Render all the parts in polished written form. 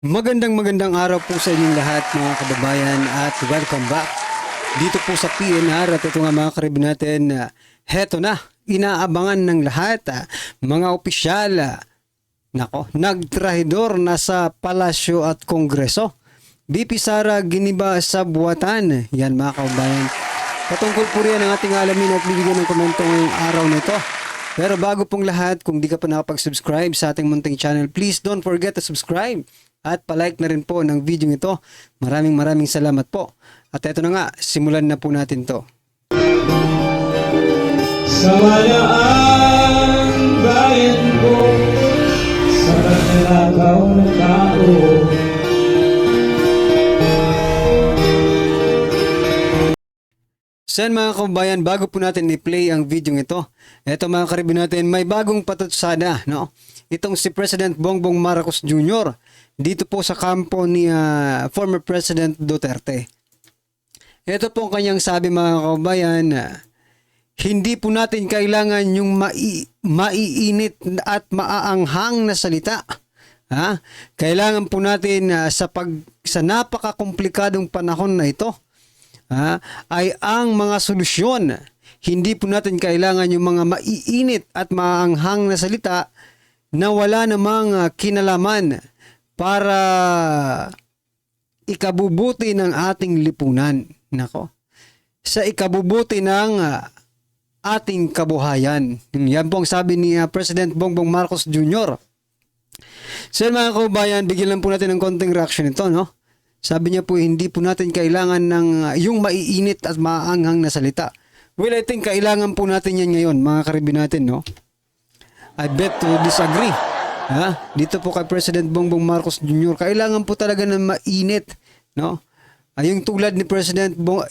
Magandang araw po sa inyong lahat mga kababayan at welcome back dito po sa PNR at ito nga mga karib natin, heto na, inaabangan ng lahat, mga opisyal, nagtrahidor na sa palasyo at kongreso. BP Sara giniba sa buwatan, yan mga kababayan. Patungkol po riyan ang ating alamin at bibigyan ng komento ngayong araw na ito. Pero bago pong lahat, kung di ka pa nakapag-subscribe sa ating munting channel, please don't forget to subscribe. At palike na rin po ng video ito. Maraming salamat po. At eto na nga, simulan na po natin to. Samayaan bayan ko sa pagnanakaw ng tao. Sen mga kababayan, bago po natin i-play ang video ito, eto mga karibin natin, may bagong patutsada, no? Itong si President Bongbong Marcos Jr. dito po sa kampo ni former President Duterte. Ito po ang kanyang sabi mga kababayan, hindi po natin kailangan yung maiinit at maaanghang na salita. Kailangan po natin sa napakakomplikadong panahon na ito, ay ang mga solusyon. Hindi po natin kailangan yung mga maiinit at maaanghang na salita na wala namang kinalaman para ikabubuti ng ating lipunan. Nako. Sa ikabubuti ng ating kabuhayan. Yan po ang sabi ni President Bongbong Marcos Jr. So mga kababayan, bigyan lang po natin ng konting reaction ito, no? Sabi niya po, hindi po natin kailangan ng yung maiinit at maaanghang na salita. Well, I think kailangan po natin yan ngayon, mga karibin natin, no? I bet to disagree. Dito po kay President Bongbong Marcos Jr. Kailangan po talaga ng mainit, no? Yung tulad ni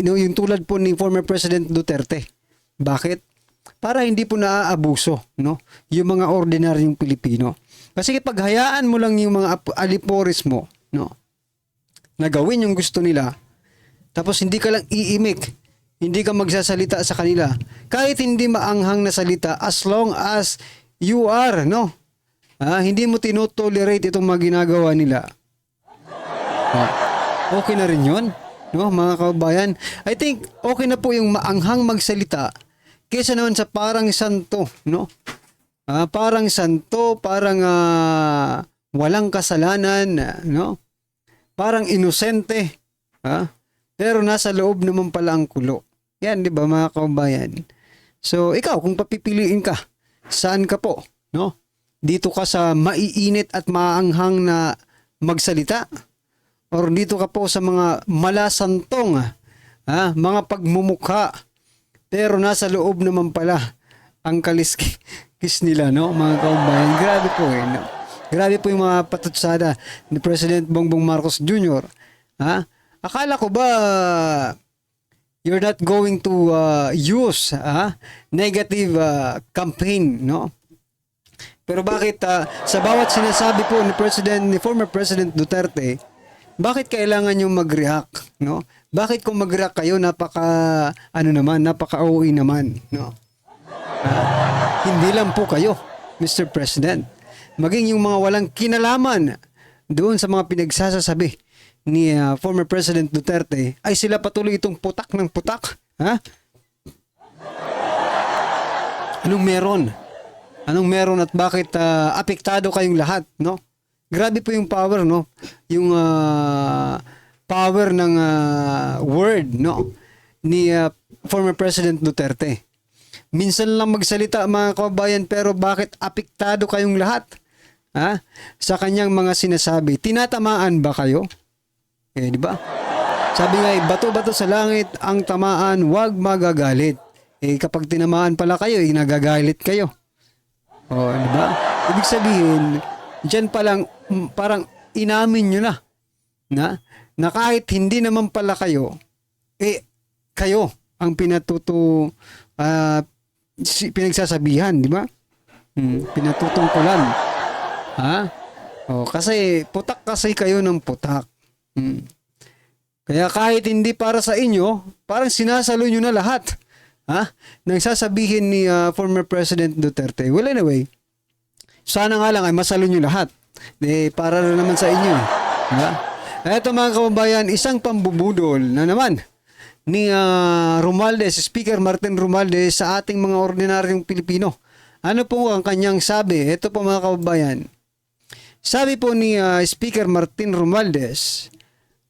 yung tulad po ni former President Duterte. Bakit? Para hindi po naaabuso, no? Yung mga ordinaryong Pilipino. Kasi kapag hayaan mo lang yung mga alipores mo, no? Na gawin yung gusto nila, tapos hindi ka lang iimik, hindi ka magsasalita sa kanila, kahit hindi maanghang na salita, as long as you are, no? Hindi mo tinotolerate itong mga ginagawa nila. Okay na rin yun, no, mga kababayan. I think okay na po yung maanghang magsalita kaysa naman sa parang santo, no? Parang santo, parang walang kasalanan, no? Parang inosente, pero nasa loob naman pala ang kulo. Yan, di ba mga kababayan? So, ikaw, kung papipiliin ka, saan ka po? No? Dito ka sa maiinit at maanghang na magsalita? Or dito ka po sa mga malasantong, mga pagmumukha, pero nasa loob naman pala ang kaliskis nila, no? Mga kababayan, grabe po eh, no? Grabe po yung mga patutsada ni President Bongbong Marcos Jr. Akala ko ba you're not going to use negative campaign, no? Pero bakit sa bawat sinasabi po ni former President Duterte, bakit kailangan yung mag-react, no? Bakit kung mag-react kayo napaka-OA naman, no? Hindi lang po kayo, Mr. President. Maging yung mga walang kinalaman doon sa mga pinagsasasabi ni former President Duterte ay sila patuloy itong putak ng putak. Anong meron? Anong meron at bakit apektado kayong lahat, no? Grabe po yung power, no? Yung power ng word, no? Ni former President Duterte. Minsan lang magsalita mga kababayan, pero bakit apektado kayong lahat? Sa kanyang mga sinasabi, tinatamaan ba kayo? Di ba? Sabi nga, bato-bato sa langit ang tamaan, wag magagalit. Kapag tinamaan pala kayo, nagagalit kayo. Di ba? Ibig sabihin, dyan palang parang inamin nyo na kahit hindi naman pala kayo, kayo ang pinagsasabihan, di ba? Pinatutungkulan. Kasi putak kasi kayo ng putak. Kaya kahit hindi para sa inyo, parang sinasalo nyo na lahat. Nang sasabihin ni former President Duterte. Well, anyway, sana nga lang ay masalo nyo lahat. Para na naman sa inyo. Diba? Eto mga kababayan, isang pambubudol na naman ni Romualdez, Speaker Martin Romualdez sa ating mga ordinaryong Pilipino. Ano po ang kanyang sabi? Ito po mga kababayan. Sabi po ni Speaker Martin Romualdez,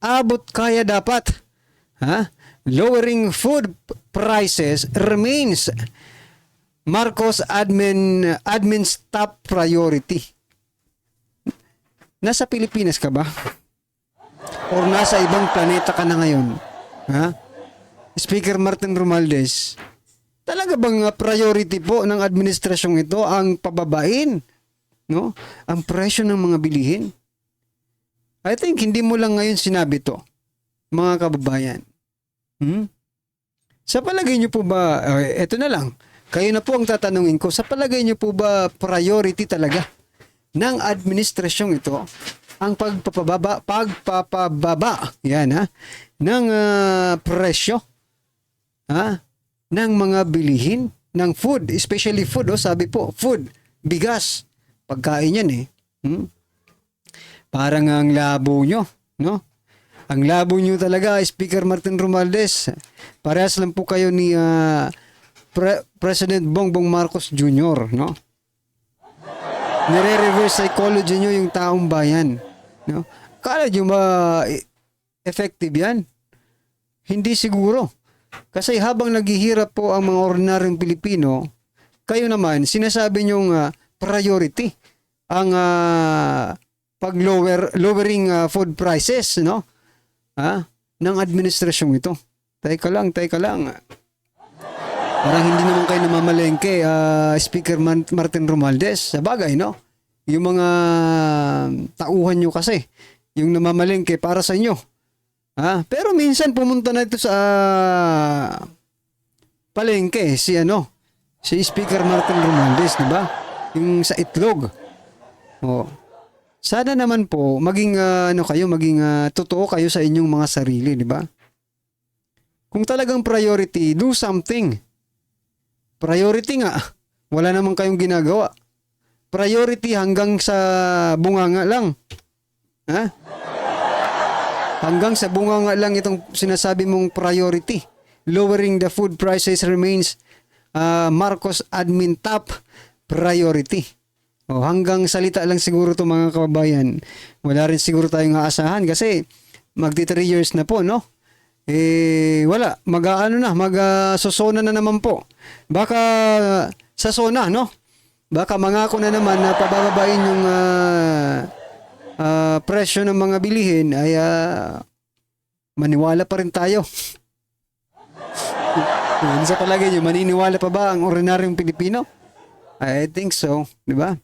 abot kaya dapat. Lowering food prices remains Marcos admin's top priority. Nasa Pilipinas ka ba? Or nasa ibang planeta ka na ngayon? Speaker Martin Romualdez, talaga bang priority po ng administrasyong ito ang pababain, no? Ang presyo ng mga bilihin? I think hindi mo lang ngayon sinabi to, mga kababayan. Sa palagay niyo po ba, eto na lang, kayo na po ang tatanungin ko, sa palagay niyo po ba priority talaga ng administrasyong ito ang pagpapababa yan ng presyo ng mga bilihin ng food, especially food, sabi po, food, bigas, pagkain yan Parang ang labo nyo, no? Ang labo nyo talaga, Speaker Martin Romualdez. Parehas lang po kayo ni President Bongbong Marcos Jr., no? Nire-reverse psychology nyo yung taong bayan, no? Kala nyo ba effective yan? Hindi siguro. Kasi habang naghihirap po ang mga ordinaryong Pilipino, kayo naman, sinasabi nyong priority ang lowering food prices, no? Ng administrasyong ito. Teka lang. Parang hindi naman kayo namamalengke, Speaker Martin Romualdez. Sa bagay, no? Yung mga tauhan nyo kasi, yung namamalengke para sa inyo. Pero minsan pumunta na ito sa palengke si Speaker Martin Romualdez, di ba? Yung sa itlog. Sana naman po maging maging totoo kayo sa inyong mga sarili, di ba? Kung talagang priority, do something. Priority nga, wala naman kayong ginagawa. Priority hanggang sa bunganga lang. Hanggang sa bunganga lang itong sinasabi mong priority. Lowering the food prices remains Marcos admin top priority. Hanggang salita lang siguro to mga kababayan. Wala rin siguro tayong aasahan kasi magti 3 years na po, no? Wala. Mag-sosona na naman po. Baka sa sona, no? Baka mangako na naman na pababain yung presyo ng mga bilihin ay maniwala pa rin tayo. Sa palagay nyo, maniniwala pa ba ang ordinaryong Pilipino? I think so, di ba?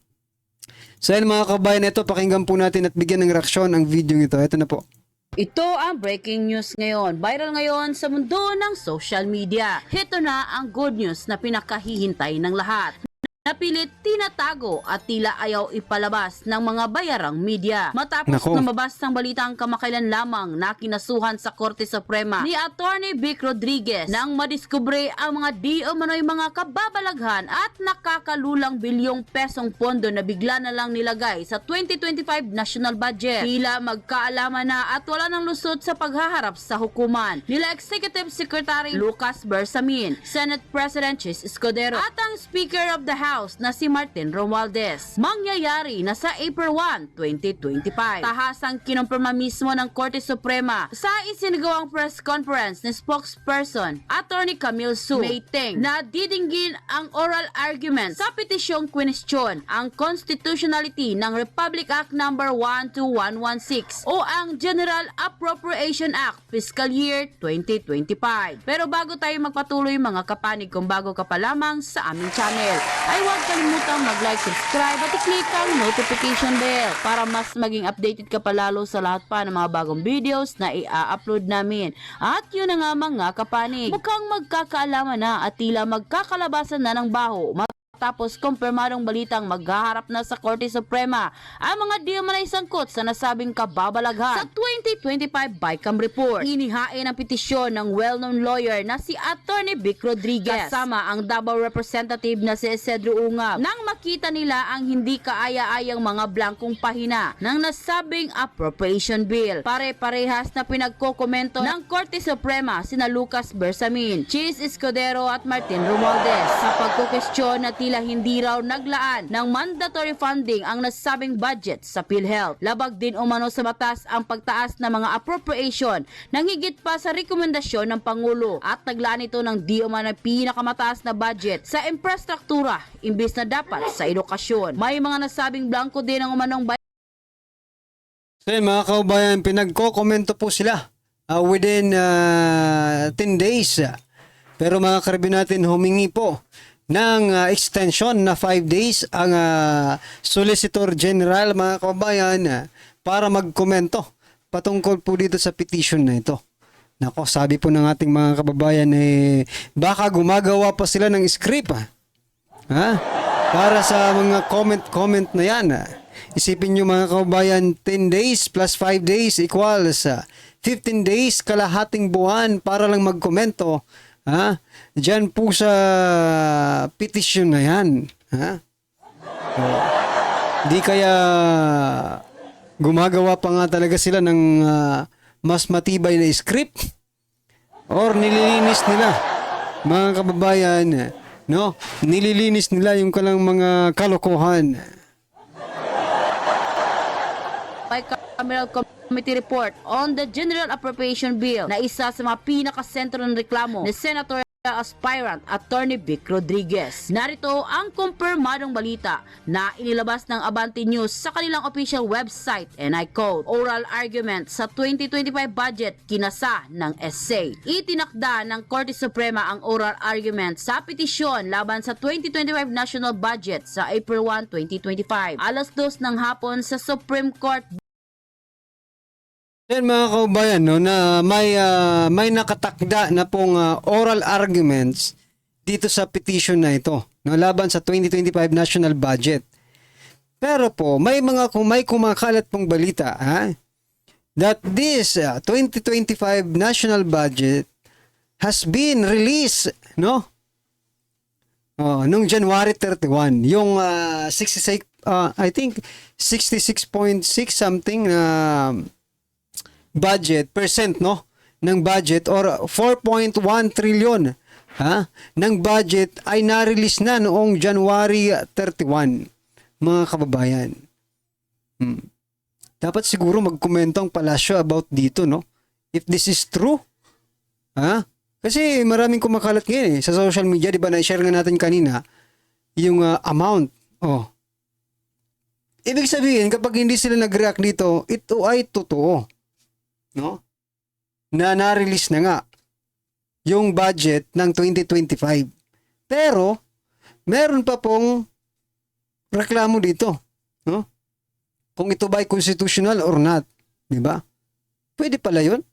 So yan mga kabayan, ito pakinggan po natin at bigyan ng reaksyon ang video ito. Ito na po. Ito ang breaking news ngayon. Viral ngayon sa mundo ng social media. Ito na ang good news na pinakahihintay ng lahat. Napilit tinatago at tila ayaw ipalabas ng mga bayarang media. Matapos lumabas ng balitang kamakailan lamang na kinasuhan sa Korte Suprema ni Attorney Vic Rodriguez nang madiskubre ang mga di umano'y mga kababalaghan at nakakalulang bilyong pesong pondo na bigla na lang nilagay sa 2025 national budget. Tila magkaalaman na at wala nang lusot sa paghaharap sa hukuman nila Executive Secretary Lucas Bersamin, Senate President Chis Escudero at ang Speaker of the House na si Martin Romualdez. Mangyayari na sa April 1, 2025. Tahasang kinumpirma mismo ng Korte Suprema sa isinagawang press conference ni spokesperson Attorney Camille Su Mayteng na didinggin ang oral argument sa petisyong kwestiyon ang constitutionality ng Republic Act No. 12116 o ang General Appropriation Act Fiscal Year 2025. Pero bago tayo magpatuloy mga kapanig, kung bago ka pa lamang sa aming channel, ay huwag kalimutang mag-like, subscribe at i-click ang notification bell para mas maging updated ka palalo sa lahat pa ng mga bagong videos na i-upload namin. At yun na nga mga kapanig, mukhang magkakaalaman na at tila magkakalabasan na ng baho tapos kumpirmadong balitang maghaharap na sa Korte Suprema ang mga di umanay sangkot sa nasabing kababalaghan. Sa 2025 BICAM report. Inihain ang petisyon ng well-known lawyer na si Attorney Vic Rodriguez kasama ang Davao representative na si Isidro Ungab nang makita nila ang hindi kaaya-ayang mga blankong pahina ng nasabing appropriation bill. Pare-parehas na pinagkokomento ng Korte Suprema sina Lucas Bersamin, Chis Escudero at Martin Romualdez sa pagkukestyon na tila hindi raw naglaan ng mandatory funding ang nasabing budget sa PhilHealth. Labag din umano sa batas ang pagtaas ng mga appropriation nang higit pa sa rekomendasyon ng Pangulo at naglaan ito ng di umano pinakamataas na budget sa infrastruktura imbis na dapat sa edukasyon. May mga nasabing blanco din ang umanong So yun, mga kaubayan, pinagko-komento po sila within 10 days. Pero mga karibin natin humingi po ng extension na 5 days ang Solicitor General, mga kaubayan, para magkomento patungkol po dito sa petition na ito. Nako, sabi po ng ating mga kababayan baka gumagawa pa sila ng script para sa mga comment na yan. Isipin nyo mga kababayan, 10 days plus 5 days equals 15 days, kalahating buwan para lang magkomento diyan po sa petition na yan. Di kaya gumagawa pa nga talaga sila ng mas matibay na script or nililinis nila mga kababayan, no? Nililinis nila yung kalang mga kalokohan. Bicameral Committee Report on the General Appropriation Bill na isa sa mga pinakasentro ng reklamo ni Senator aspirant Attorney Vic Rodriguez. Narito ang kumpirmadong balita na inilabas ng Abante News sa kanilang official website, and I quote, "Oral argument sa 2025 budget kinasa ng essay." Itinakda ng Korte Suprema ang oral argument sa petisyon laban sa 2025 national budget sa April 1, 2025. Alas 2 ng hapon sa Supreme Court. Yan mga kaubayan, no, na may nakatakda na pong oral arguments dito sa petition na ito, no, laban sa 2025 national budget. Pero po, may kumakalat pong balita that this 2025 national budget has been released, no? Nung January 31, yung 66 I think 66.6 something budget percent, no, ng budget or 4.1 trillion ng budget ay na-release na noong January 31, mga kababayan. Dapat siguro magkomento ang palasyo about dito, no, if this is true. Kasi maraming kumakalat ngayon sa social media, di ba, na-share nga natin kanina yung amount. Ibig sabihin, kapag hindi sila nag-react dito, ito ay totoo, no? Na na-release na nga yung budget ng 2025. Pero meron pa pong reklamo dito, no? Kung ito ba ay constitutional or not, di ba? Pwede pala 'yun.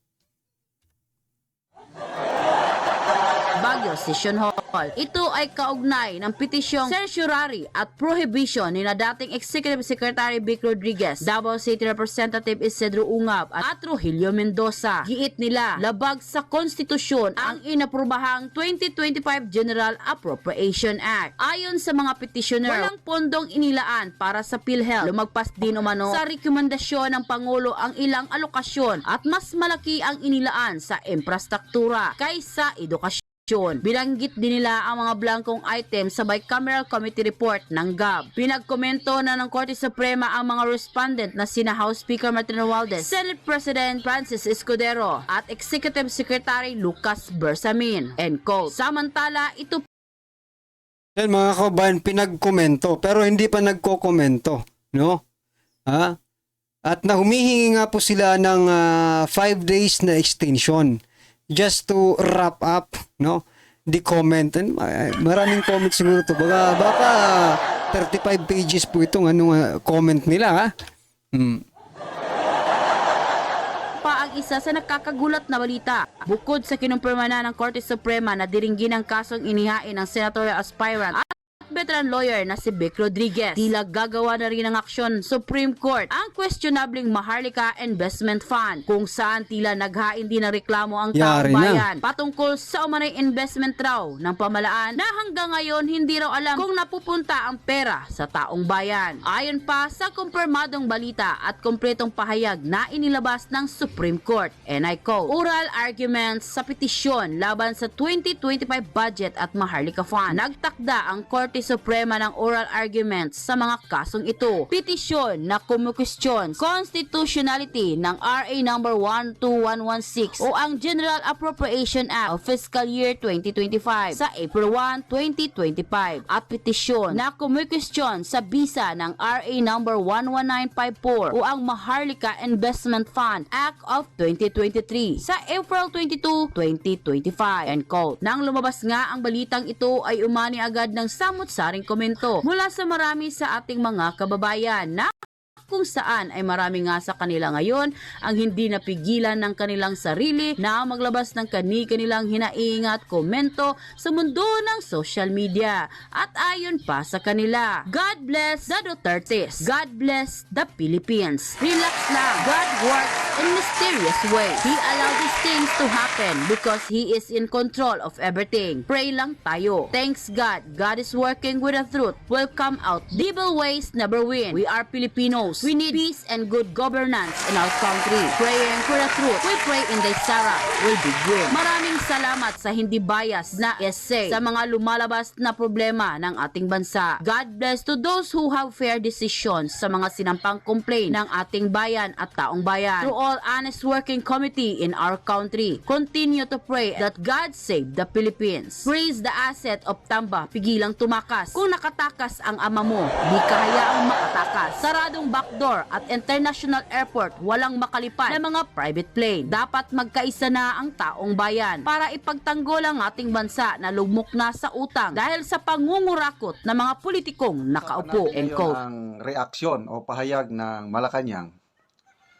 Baguio Session Hall. Ito ay kaugnay ng petisyong certiorari at prohibition ni na dating Executive Secretary Vic Rodriguez, Davao City Representative Isidro Ungab at Rogelio Mendoza. Giit nila, labag sa konstitusyon ang inaprobahang 2025 General Appropriation Act. Ayon sa mga petitioner, walang pondong inilaan para sa PhilHealth. Lumagpas din umano sa rekomendasyon ng Pangulo ang ilang alokasyon at mas malaki ang inilaan sa infrastruktura kaysa edukasyon. Binanggit din nila ang mga blankong items sa Bicameral Committee Report ng GAB. Pinagkomento na ng Korte Suprema ang mga respondent na sina House Speaker Martin Romualdez, Senate President Francis Escudero at Executive Secretary Lucas Bersamin. End quote. Samantala, ito Yan mga kabayan, pinagkomento pero hindi pa nagkokomento, no? At na humihingi nga po sila ng 5 days na extension just to wrap up, no, the comment. And maraming comments siguro to. Baka 35 pages po itong comment nila, pa ang isa sa nakakagulat na balita. Bukod sa kinumpirma na ng Korte Suprema na diringgin ang kasong inihain ng senatorial aspirant veteran lawyer na si Vic Rodriguez. Tila gagawa na rin ng aksyon Supreme Court ang questionabling Maharlika Investment Fund kung saan tila naghain din ng reklamo ang Yari taong na. bayan patungkol sa umanay investment raw ng pamalaan na hanggang ngayon hindi raw alam kung napupunta ang pera sa taong bayan. Ayon pa sa kumpirmadong balita at kompletong pahayag na inilabas ng Supreme Court, and I quote, oral arguments sa petisyon laban sa 2025 budget at Maharlika Fund. Nagtakda ang Korte Suprema ng oral arguments sa mga kasong ito. Petisyon na kumukwestiyon constitutionality ng RA number 12116 o ang General Appropriation Act of Fiscal Year 2025 sa April 1, 2025 at petisyon na kumukwestiyon sa bisa ng RA number 11954 o ang Maharlika Investment Fund Act of 2023 sa April 22, 2025. End quote. Nang lumabas nga ang balitang ito ay umani agad ng samut-saring komento mula sa marami sa ating mga kababayan na kung saan ay marami nga sa kanila ngayon ang hindi napigilan ng kanilang sarili na maglabas ng kani-kanilang hinaing at komento sa mundo ng social media. At ayon pa sa kanila, God bless the Dutertes. God bless the Philippines. Relax lang. God works in mysterious ways. He allowed these things to happen because He is in control of everything. Pray lang tayo. Thanks God. God is working with the truth. Will come out. Evil ways never win. We are Filipinos. We need peace and good governance in our country. Praying for the truth. We pray in the Sarah will be good. Maraming salamat sa hindi bias na essay sa mga lumalabas na problema ng ating bansa. God bless to those who have fair decisions sa mga sinampang complaint ng ating bayan at taong bayan. To all honest working committee in our country, continue to pray that God save the Philippines. Praise the asset of Tamba. Pigilang tumakas. Kung nakatakas ang ama mo, di kahayaang makatakas. Saradong backdoor at international airport, walang makalipad na mga private plane. Dapat magkaisa na ang taong bayan para ipagtanggol ang ating bansa na lugmok na sa utang dahil sa pangungurakot ng mga politikong nakaupo. End quote. Ang reaksyon o pahayag ng Malacanang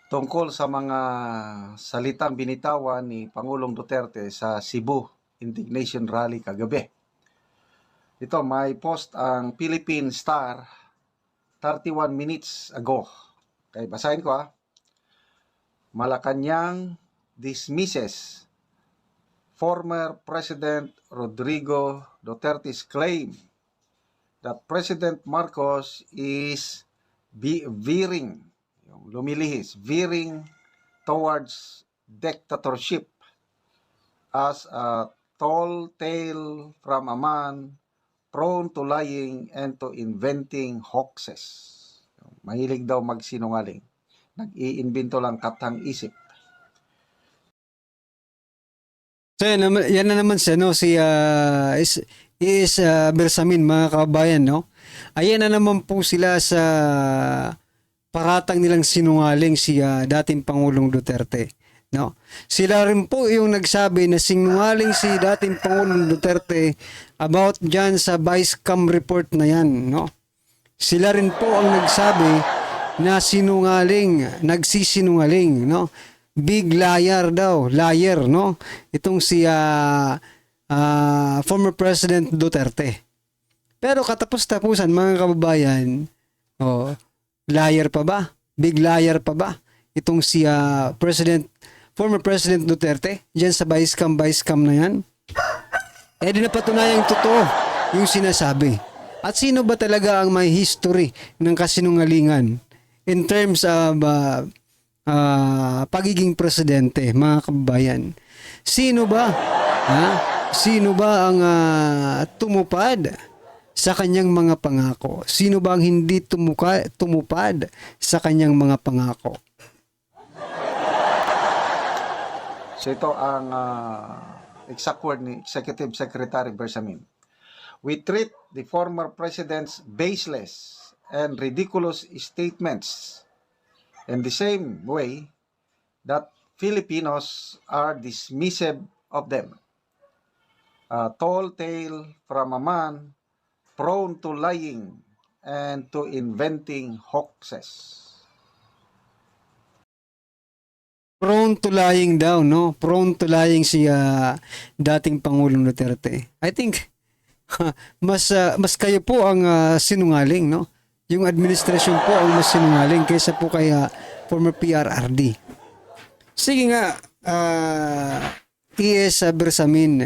tungkol sa mga salitang binitawan ni Pangulong Duterte sa Cebu Indignation Rally kagabi. Ito, may post ang Philippine Star 31 minutes ago. Okay, basahin ko Malacanang dismisses former President Rodrigo Duterte's claim that President Marcos is veering towards dictatorship as a tall tale from a man prone to lying and to inventing hoaxes. Mahilig daw magsinungaling. Nag-iimbento lang katang isip. So yan na naman siya, no? Si Bersamin, mga kababayan, no? Ayan na naman po sila sa paratang nilang sinungaling si dating Pangulong Duterte, no? Sila rin po yung nagsabi na sinungaling si dating Pangulong Duterte about dyan sa Vicecam report na yan, no? Sila rin po ang nagsabi na nagsisinungaling, no? Big liar daw, liar, no? Itong si former President Duterte. Pero katapos-tapusan, mga kababayan, liar pa ba? Big liar pa ba? Itong si former President Duterte, dyan sa Vicecam na yan. Di napatunayang totoo yung sinasabi. At sino ba talaga ang may history ng kasinungalingan in terms of pagiging presidente, mga kababayan? Sino ba? Sino ba ang tumupad sa kanyang mga pangako? Sino ba ang hindi tumupad sa kanyang mga pangako? So ito ang exact word ni Executive Secretary Bersamin. We treat the former president's baseless and ridiculous statements in the same way that Filipinos are dismissive of them. A tall tale from a man prone to lying and to inventing hoaxes. Prone to lying daw, no? Prone to lying si dating Pangulong Duterte. I think mas kayo po ang sinungaling, no? Yung administrasyon po ang mas sinungaling kaysa po kay former PRRD. Sige nga, ES Bersamin,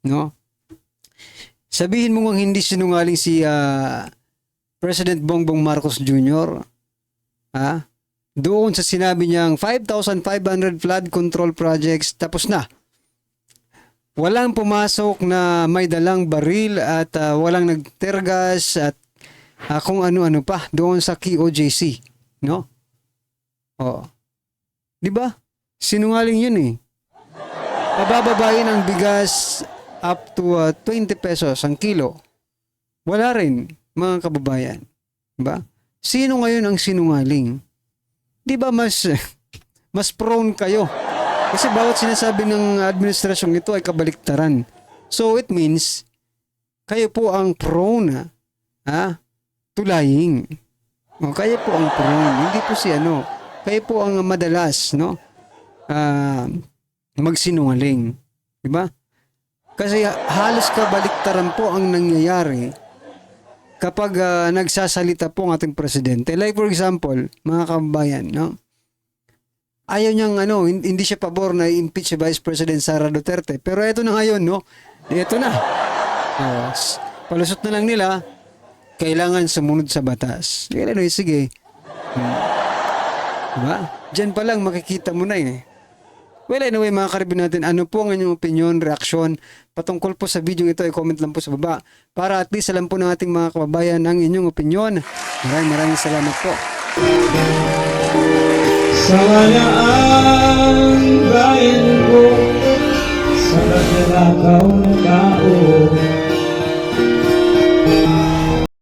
no? Sabihin mo kung hindi sinungaling si President Bongbong Marcos Jr. Doon sa sinabi niyang 5,500 flood control projects tapos na. Walang pumasok na may dalang baril at walang nagtergas at kung ano-ano pa doon sa KOJC, no? Oh. 'Di ba? Sinungaling 'yun eh. Pabababain ang bigas up to 20 pesos ang kilo. Wala rin, mga kababayan. 'Di ba? Sino ngayon ang sinungaling? 'Di ba mas prone kayo? Kasi bawat sinasabi ng administrasyong ito ay kabaliktaran. So it means kayo po ang prone to lying. O, kayo po ang prone, hindi po si ano. Kayo po ang madalas, no? Magsinungaling, 'di ba? Kasi halos kabaliktaran po ang nangyayari kapag nagsasalita po ang ating presidente. Like for example, mga kababayan, no? Ayaw niyang hindi siya pabor na impeach si Vice President Sara Duterte. Pero eto na ngayon, no? Eto na. Palusot na lang nila, kailangan sumunod sa batas. Sige. Diba? Diyan pa lang makikita mo na eh. Well, anyway, mga karibin natin, ano po ang inyong opinion, reaksyon, patungkol po sa video ito, i-comment lang po sa baba para at least alam po ng ating mga kababayan ang inyong opinion. Maraming salamat po. Sa kanya ang bayan ko, sa kagnakaw ng tao.